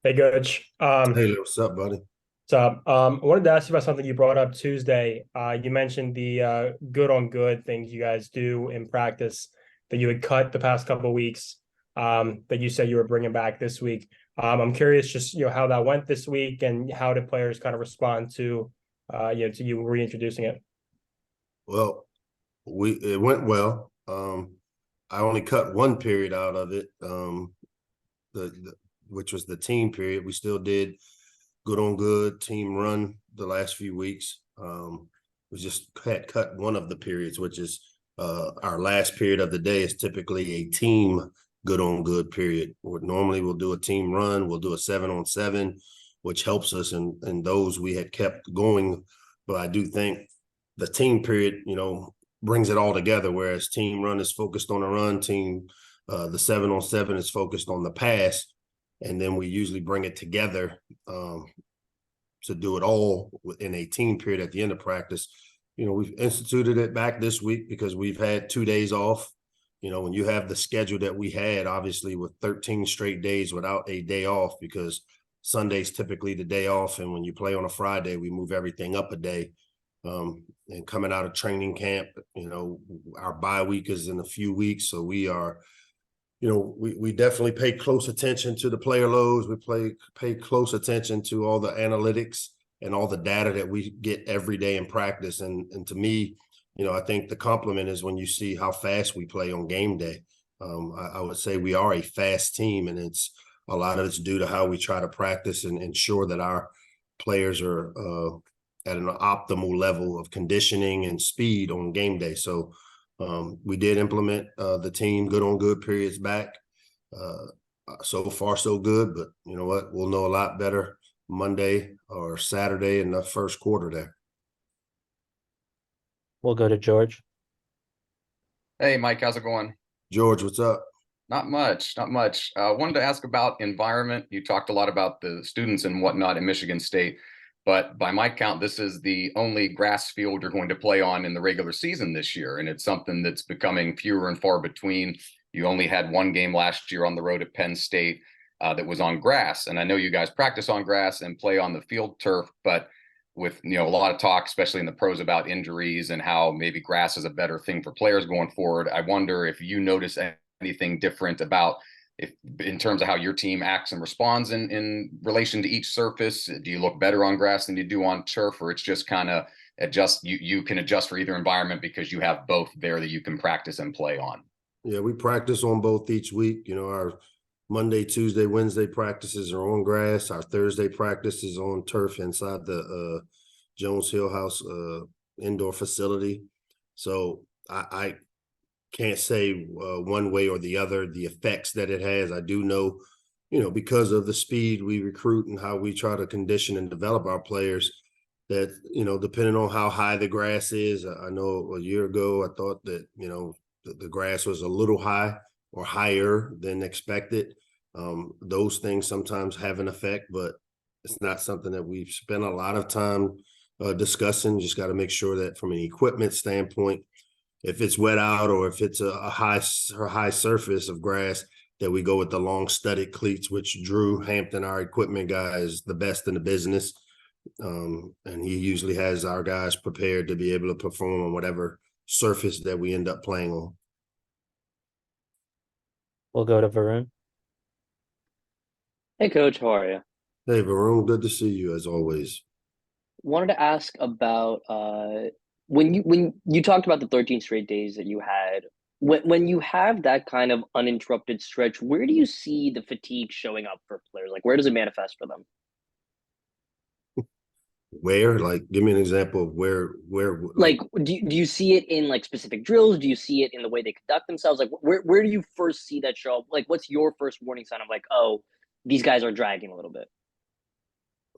Hey, Coach. Hey, what's up, buddy? So, I wanted to ask you about something you brought up Tuesday. You mentioned the good on good things you guys do in practice that you had cut the past couple of weeks, that you said you were bringing back this week. I'm curious just, how that went this week and how did players kind of respond to, to you reintroducing it? Well, it went well. I only cut one period out of it, the which was the team period. We still did good on good team run the last few weeks. We just had cut one of the periods, which is our last period of the day is typically a team good on good period. Normally we'll do a team run, we'll do a 7-on-7, which helps us, and those we had kept going. But I do think the team period, brings it all together. Whereas team run is focused on a run, the 7-on-7 is focused on the pass, and then we usually bring it together to do it all in a team period at the end of practice. We've instituted it back this week because we've had 2 days off. When you have the schedule that we had, obviously with 13 straight days without a day off, because Sunday's typically the day off, and when you play on a Friday, we move everything up a day. And coming out of training camp, our bye week is in a few weeks, so we are we definitely pay close attention to the player loads. We pay close attention to all the analytics and all the data that we get every day in practice. And to me, I think the compliment is when you see how fast we play on game day. I would say we are a fast team, and a lot of it's due to how we try to practice and ensure that our players are at an optimal level of conditioning and speed on game day. So we did implement the team good on good periods back. So far, so good. But you know what? We'll know a lot better Monday or Saturday in the first quarter there. We'll go to George. Hey, Mike, how's it going? George, what's up? Not much, not much. Wanted to ask about environment. You talked a lot about the students and whatnot in Michigan State, but by my count, this is the only grass field you're going to play on in the regular season this year, and it's something that's becoming fewer and far between. You only had one game last year on the road at Penn State that was on grass, and I know you guys practice on grass and play on the field turf, but with a lot of talk, especially in the pros, about injuries and how maybe grass is a better thing for players going forward. I wonder if you notice anything different about if in terms of how your team acts and responds in relation to each surface. Do you look better on grass than you do on turf, or it's just kind of adjust, you can adjust for either environment because you have both there that you can practice and play on? Yeah, we practice on both each week. Our Monday, Tuesday, Wednesday practices are on grass. Our Thursday practice is on turf inside the Jones Hill House indoor facility. So I can't say one way or the other the effects that it has. I do know, because of the speed we recruit and how we try to condition and develop our players, that, depending on how high the grass is, I know a year ago I thought that, the grass was a little high or higher than expected. Those things sometimes have an effect, but it's not something that we've spent a lot of time discussing. Just got to make sure that from an equipment standpoint, if it's wet out or if it's a high surface of grass, that we go with the long studded cleats, which Drew Hampton, our equipment guy, is the best in the business. And he usually has our guys prepared to be able to perform on whatever surface that we end up playing on. We'll go to Varun. Hey coach, how are you? Hey, Varun, good to see you as always. Wanted to ask about when you talked about the 13 straight days that you had. When you have that kind of uninterrupted stretch, where do you see the fatigue showing up for players? Like where does it manifest for them? Where? Like, give me an example of where Like do you see it in like specific drills? Do you see it in the way they conduct themselves? Like where do you first see that show up? Like what's your first warning sign of like, oh, these guys are dragging a little bit?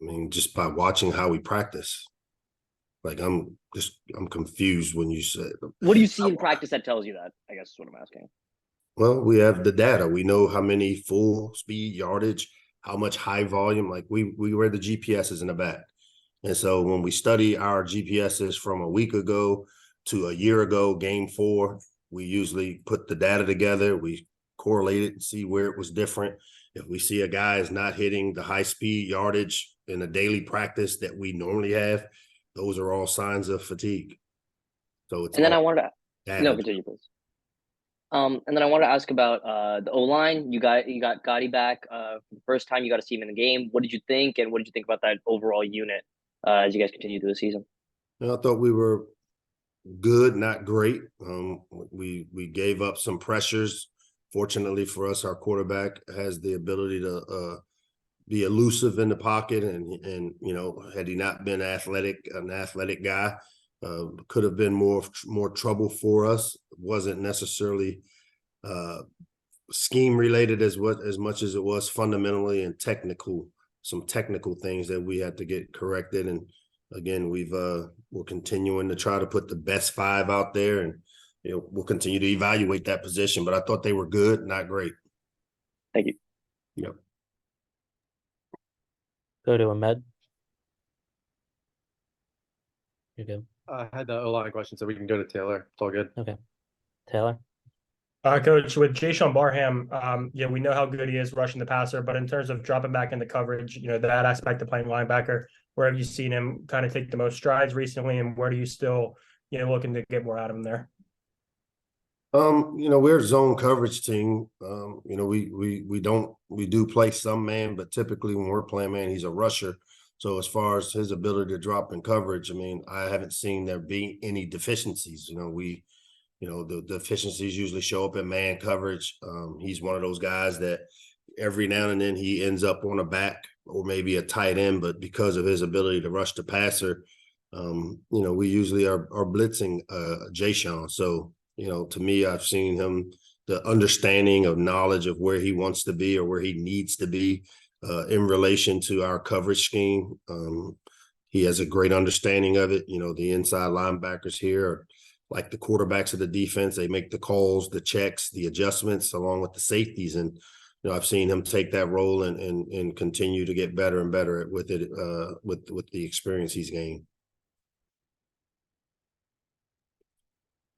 I mean, just by watching how we practice. Like, I'm confused when you said. What do you see in practice that tells you that? I guess is what I'm asking. Well, we have the data. We know how many full speed yardage, how much high volume. Like we wear the GPSs in the back. And so when we study our GPSs from a week ago to a year ago, game 4, we usually put the data together. We correlate it and see where it was different. If we see a guy is not hitting the high speed yardage in a daily practice that we normally have, those are all signs of fatigue. So it's And then all I wanted to no, damage. continue, please. And then I wanted to ask about the O line. You got Gotti back for the first time. You got to see him in the game. What did you think, and what did you think about that overall unit as you guys continue through the season? I thought we were good, not great. We gave up some pressures. Fortunately for us, our quarterback has the ability to be elusive in the pocket, and you know, had he not been an athletic guy, could have been more trouble for us. It wasn't necessarily scheme related as much as it was fundamentally and some technical things that we had to get corrected. And again, we're continuing to try to put the best 5 out there, and you know, we'll continue to evaluate that position. But I thought they were good, not great. Thank you. Yep. Go to Ahmed. You're good. I had the O-line question, so we can go to Taylor. It's all good. Taylor. Coach, with Jayshon Barham, yeah, we know how good he is rushing the passer, but in terms of dropping back into coverage, you know, that aspect of playing linebacker, where have you seen him kind of take the most strides recently, and where do you still, you know, looking to get more out of him there? You know, we're a zone coverage team. You know, we do play some man, but typically when we're playing man, he's a rusher. So as far as his ability to drop in coverage, I mean, I haven't seen there be any deficiencies. You know, the deficiencies usually show up in man coverage. He's one of those guys that every now and then he ends up on a back or maybe a tight end, but because of his ability to rush the passer, you know, we usually are blitzing Jayshon. So, you know, to me, I've seen him, the understanding of knowledge of where he wants to be or where he needs to be in relation to our coverage scheme. He has a great understanding of it. You know, the inside linebackers here are like the quarterbacks of the defense. They make the calls, the checks, the adjustments, along with the safeties. And, you know, I've seen him take that role and continue to get better and better with it, with the experience he's gained.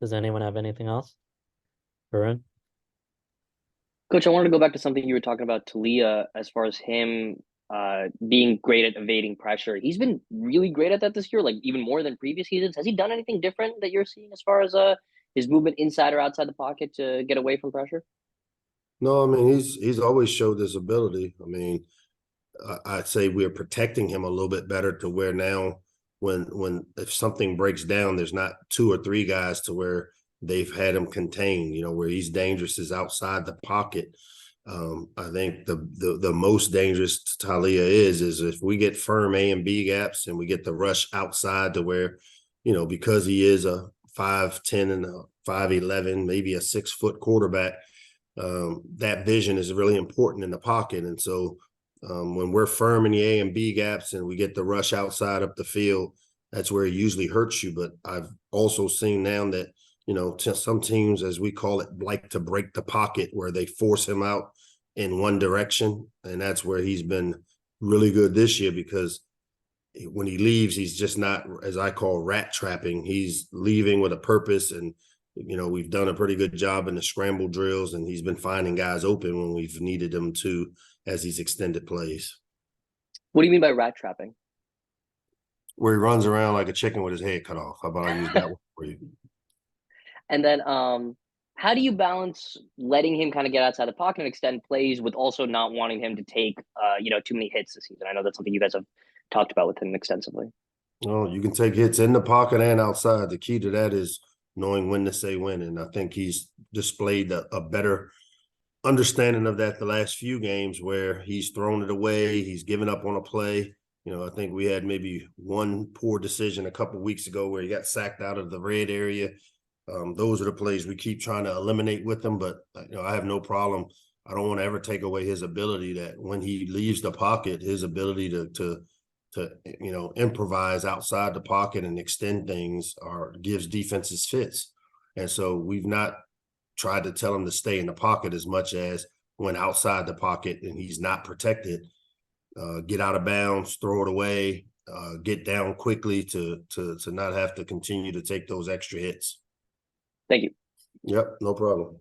Does anyone have anything else? Varun? Coach, I wanted to go back to something you were talking about Talia as far as him being great at evading pressure. He's been really great at that this year, like even more than previous seasons. Has he done anything different that you're seeing as far as his movement inside or outside the pocket to get away from pressure? No, I mean, he's always showed this ability. I mean, I'd say we're protecting him a little bit better to where now when if something breaks down, there's not 2 or 3 guys to where they've had him contained, you know, where he's dangerous is outside the pocket. I think the most dangerous Talia is if we get firm A and B gaps and we get the rush outside to where, you know, because he is a 5'10" and a 5'11", maybe a 6-foot quarterback, that vision is really important in the pocket. And so when we're firm in the A and B gaps and we get the rush outside up the field, that's where it usually hurts you. But I've also seen now that, you know, some teams, as we call it, like to break the pocket where they force him out in one direction. And that's where he's been really good this year, because when he leaves, he's just not, as I call, rat trapping. He's leaving with a purpose. And, you know, we've done a pretty good job in the scramble drills, and he's been finding guys open when we've needed them to as he's extended plays. What do you mean by rat trapping? Where he runs around like a chicken with his head cut off. How about I use that one for you? And then how do you balance letting him kind of get outside the pocket and extend plays with also not wanting him to take you know, too many hits this season? I know that's something you guys have talked about with him extensively. Well, you can take hits in the pocket and outside. The key to that is knowing when to say when. And I think he's displayed a better understanding of that the last few games, where he's thrown it away. He's given up on a play. You know, I think we had maybe one poor decision a couple of weeks ago where he got sacked out of the red area. Those are the plays we keep trying to eliminate with him. But, you know, I have no problem. I don't want to ever take away his ability that when he leaves the pocket, his ability to you know, improvise outside the pocket and extend things gives defenses fits. And so we've not tried to tell him to stay in the pocket as much as when outside the pocket and he's not protected, get out of bounds, throw it away, get down quickly to not have to continue to take those extra hits. Thank you. Yep, no problem.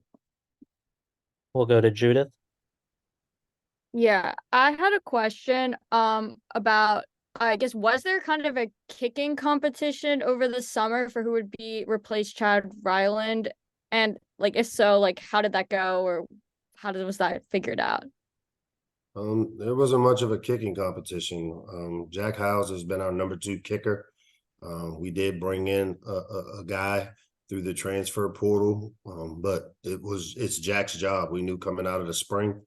We'll go to Judith. Yeah, I had a question about I guess was there kind of a kicking competition over the summer for who would be replace Chad Ryland? And like if so, like how did that go or was that figured out? There wasn't much of a kicking competition. Jack Howes has been our number 2 kicker. We did bring in a guy through the transfer portal, but it's Jack's job. We knew coming out of the spring.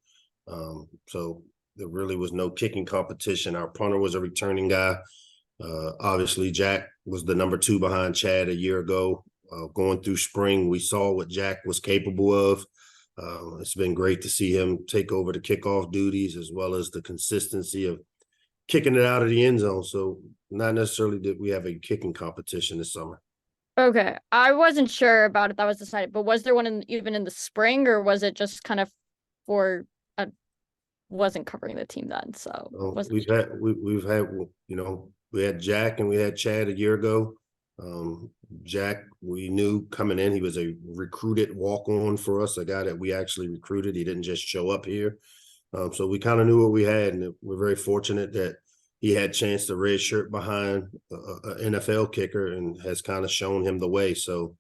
So there really was no kicking competition. Our punter was a returning guy. Obviously, Jack was the number 2 behind Chad a year ago. Going through spring, we saw what Jack was capable of. It's been great to see him take over the kickoff duties as well as the consistency of kicking it out of the end zone. So not necessarily did we have a kicking competition this summer. Okay, I wasn't sure about if that was decided, but was there one even in the spring, or was it just kind of for I wasn't covering the team then, so wasn't We've sure. had we had Jack and we had Chad a year ago. Jack, we knew coming in, he was a recruited walk-on for us, a guy that we actually recruited. He didn't just show up here. So we kind of knew what we had, and we're very fortunate that he had a chance to red shirt behind an NFL kicker and has kind of shown him the way. So,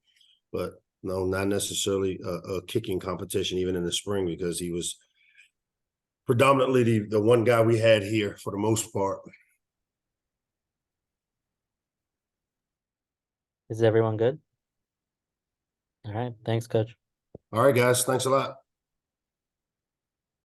but no, not necessarily a kicking competition even in the spring, because he was predominantly the one guy we had here for the most part. Is everyone good? All right, thanks, coach. All right, guys. Thanks a lot.